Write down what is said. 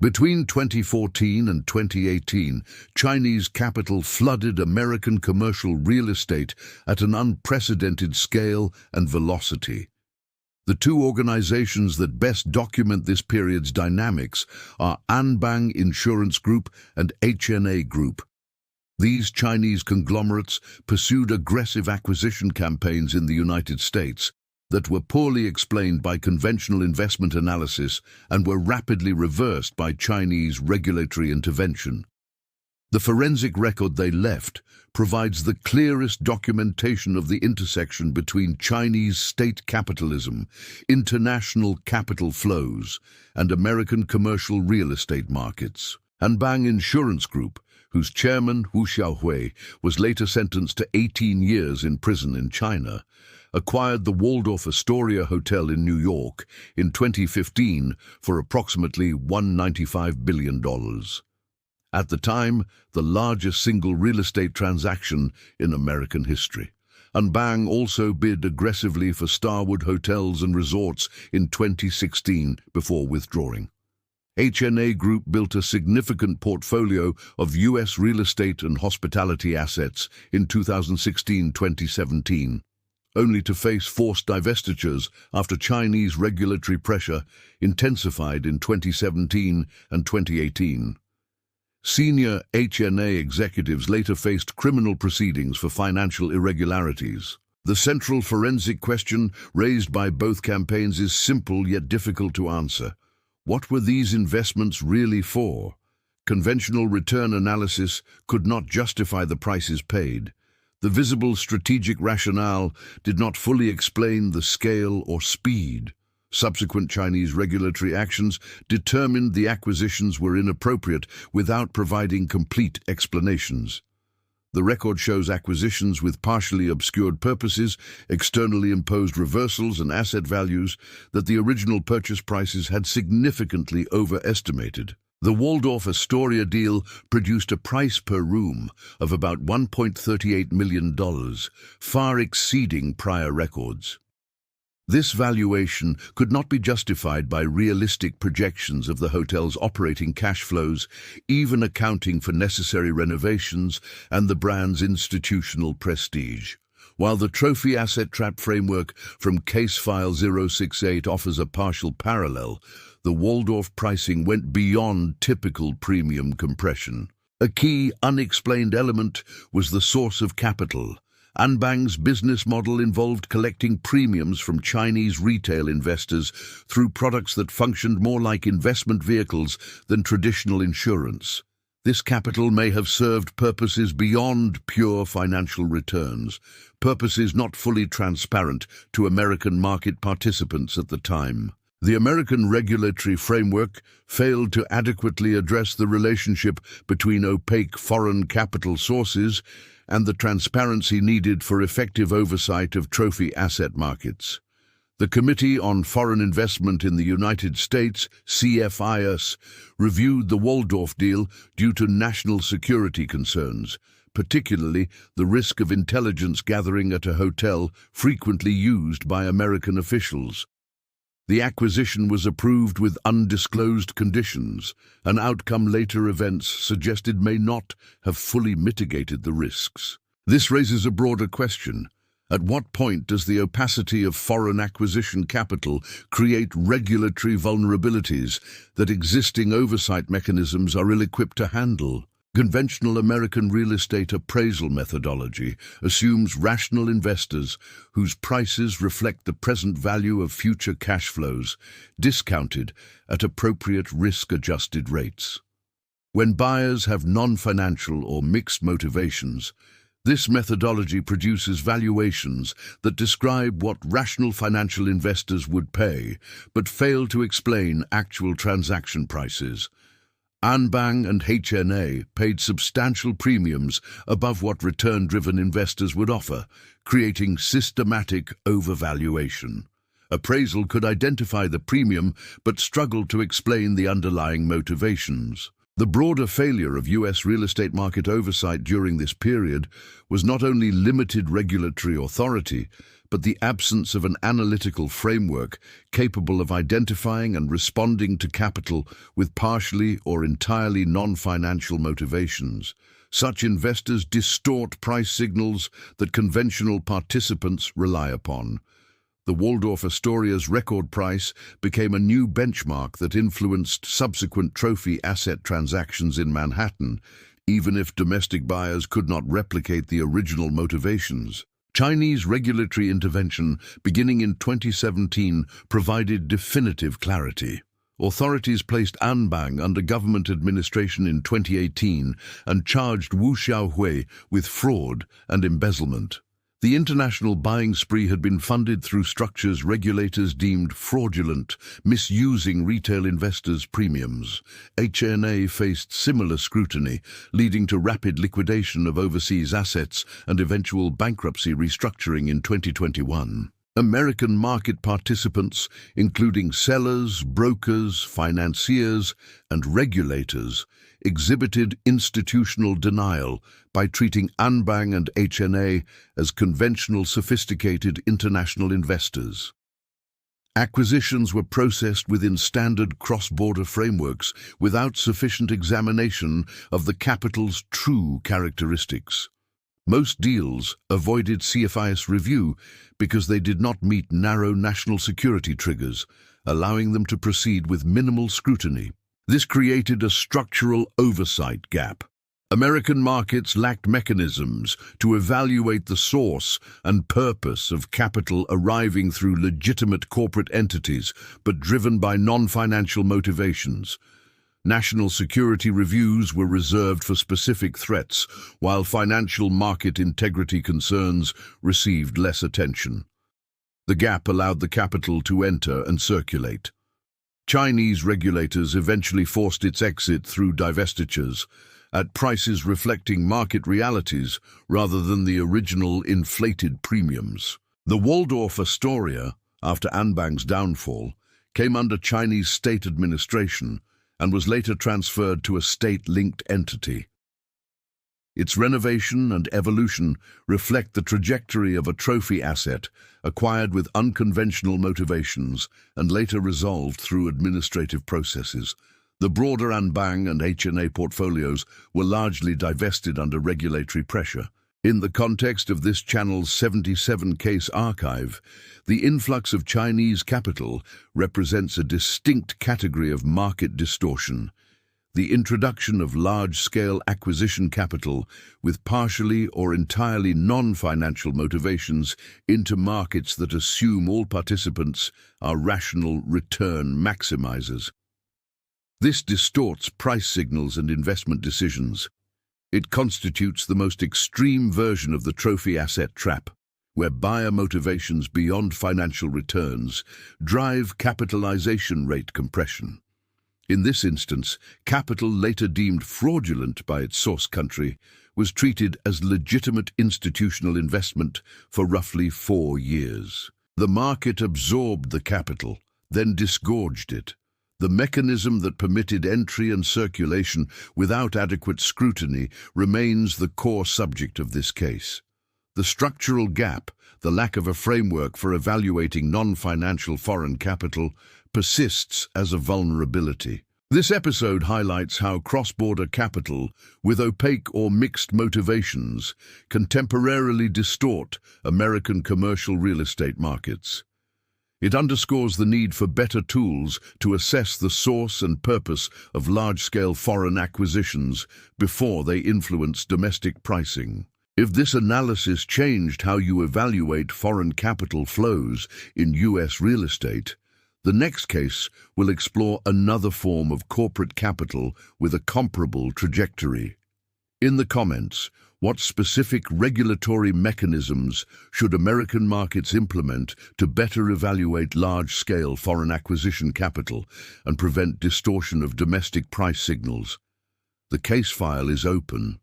Between 2014 and 2018, Chinese capital flooded American commercial real estate at an unprecedented scale and velocity. The two organizations that best document this period's dynamics are Anbang Insurance Group and HNA Group. These Chinese conglomerates pursued aggressive acquisition campaigns in the United States that were poorly explained by conventional investment analysis and were rapidly reversed by Chinese regulatory intervention. The forensic record they left provides the clearest documentation of the intersection between Chinese state capitalism, international capital flows, and American commercial real estate markets. Anbang Insurance Group, whose chairman, Xiaohui, was later sentenced to 18 years in prison in China, acquired the Waldorf Astoria Hotel in New York in 2015 for approximately $195 billion. At the time, the largest single real estate transaction in American history. Anbang also bid aggressively for Starwood Hotels and Resorts in 2016 before withdrawing. HNA Group built a significant portfolio of U.S. real estate and hospitality assets in 2016-2017. Only to face forced divestitures after Chinese regulatory pressure intensified in 2017 and 2018. Senior HNA executives later faced criminal proceedings for financial irregularities. The central forensic question raised by both campaigns is simple yet difficult to answer. What were these investments really for? Conventional return analysis could not justify the prices paid. The visible strategic rationale did not fully explain the scale or speed. Subsequent Chinese regulatory actions determined the acquisitions were inappropriate without providing complete explanations. The record shows acquisitions with partially obscured purposes, externally imposed reversals and asset values that the original purchase prices had significantly overestimated. The Waldorf Astoria deal produced a price per room of about $1.38 million, far exceeding prior records. This valuation could not be justified by realistic projections of the hotel's operating cash flows, even accounting for necessary renovations and the brand's institutional prestige. While the trophy asset trap framework from Case File 068 offers a partial parallel, the Waldorf pricing went beyond typical premium compression. A key unexplained element was the source of capital. Anbang's business model involved collecting premiums from Chinese retail investors through products that functioned more like investment vehicles than traditional insurance. This capital may have served purposes beyond pure financial returns, purposes not fully transparent to American market participants at the time. The American regulatory framework failed to adequately address the relationship between opaque foreign capital sources and the transparency needed for effective oversight of trophy asset markets. The Committee on Foreign Investment in the United States, CFIUS, reviewed the Waldorf deal due to national security concerns, particularly the risk of intelligence gathering at a hotel frequently used by American officials. The acquisition was approved with undisclosed conditions, an outcome later events suggested may not have fully mitigated the risks. This raises a broader question. At what point does the opacity of foreign acquisition capital create regulatory vulnerabilities that existing oversight mechanisms are ill-equipped to handle? Conventional American real estate appraisal methodology assumes rational investors whose prices reflect the present value of future cash flows, discounted at appropriate risk-adjusted rates. When buyers have non-financial or mixed motivations, this methodology produces valuations that describe what rational financial investors would pay, but fail to explain actual transaction prices. Anbang and HNA paid substantial premiums above what return-driven investors would offer, creating systematic overvaluation. Appraisal could identify the premium, but struggled to explain the underlying motivations. The broader failure of U.S. real estate market oversight during this period was not only limited regulatory authority, but the absence of an analytical framework capable of identifying and responding to capital with partially or entirely non-financial motivations. Such investors distort price signals that conventional participants rely upon. The Waldorf Astoria's record price became a new benchmark that influenced subsequent trophy asset transactions in Manhattan, even if domestic buyers could not replicate the original motivations. Chinese regulatory intervention beginning in 2017 provided definitive clarity. Authorities placed Anbang under government administration in 2018 and charged Xiaohui with fraud and embezzlement. The international buying spree had been funded through structures regulators deemed fraudulent, misusing retail investors' premiums. HNA faced similar scrutiny, leading to rapid liquidation of overseas assets and eventual bankruptcy restructuring in 2021. American market participants, including sellers, brokers, financiers, and regulators, exhibited institutional denial by treating Anbang and HNA as conventional, sophisticated international investors. Acquisitions were processed within standard cross-border frameworks without sufficient examination of the capital's true characteristics. Most deals avoided CFIUS review because they did not meet narrow national security triggers, allowing them to proceed with minimal scrutiny. This created a structural oversight gap. American markets lacked mechanisms to evaluate the source and purpose of capital arriving through legitimate corporate entities, but driven by non-financial motivations. National security reviews were reserved for specific threats, while financial market integrity concerns received less attention. The gap allowed the capital to enter and circulate. Chinese regulators eventually forced its exit through divestitures, at prices reflecting market realities rather than the original inflated premiums. The Waldorf Astoria, after Anbang's downfall, came under Chinese state administration and was later transferred to a state-linked entity. Its renovation and evolution reflect the trajectory of a trophy asset acquired with unconventional motivations and later resolved through administrative processes. The broader Anbang and HNA portfolios were largely divested under regulatory pressure. In the context of this channel's 77-case archive, the influx of Chinese capital represents a distinct category of market distortion. The introduction of large-scale acquisition capital with partially or entirely non-financial motivations into markets that assume all participants are rational return maximizers. This distorts price signals and investment decisions. It constitutes the most extreme version of the trophy asset trap, where buyer motivations beyond financial returns drive capitalization rate compression. In this instance, capital later deemed fraudulent by its source country was treated as legitimate institutional investment for roughly 4 years. The market absorbed the capital, then disgorged it. The mechanism that permitted entry and circulation without adequate scrutiny remains the core subject of this case. The structural gap, the lack of a framework for evaluating non-financial foreign capital, persists as a vulnerability. This episode highlights how cross-border capital, with opaque or mixed motivations, can temporarily distort American commercial real estate markets. It underscores the need for better tools to assess the source and purpose of large-scale foreign acquisitions before they influence domestic pricing. If this analysis changed how you evaluate foreign capital flows in U.S. real estate, the next case will explore another form of corporate capital with a comparable trajectory. In the comments, what specific regulatory mechanisms should American markets implement to better evaluate large-scale foreign acquisition capital and prevent distortion of domestic price signals? The case file is open.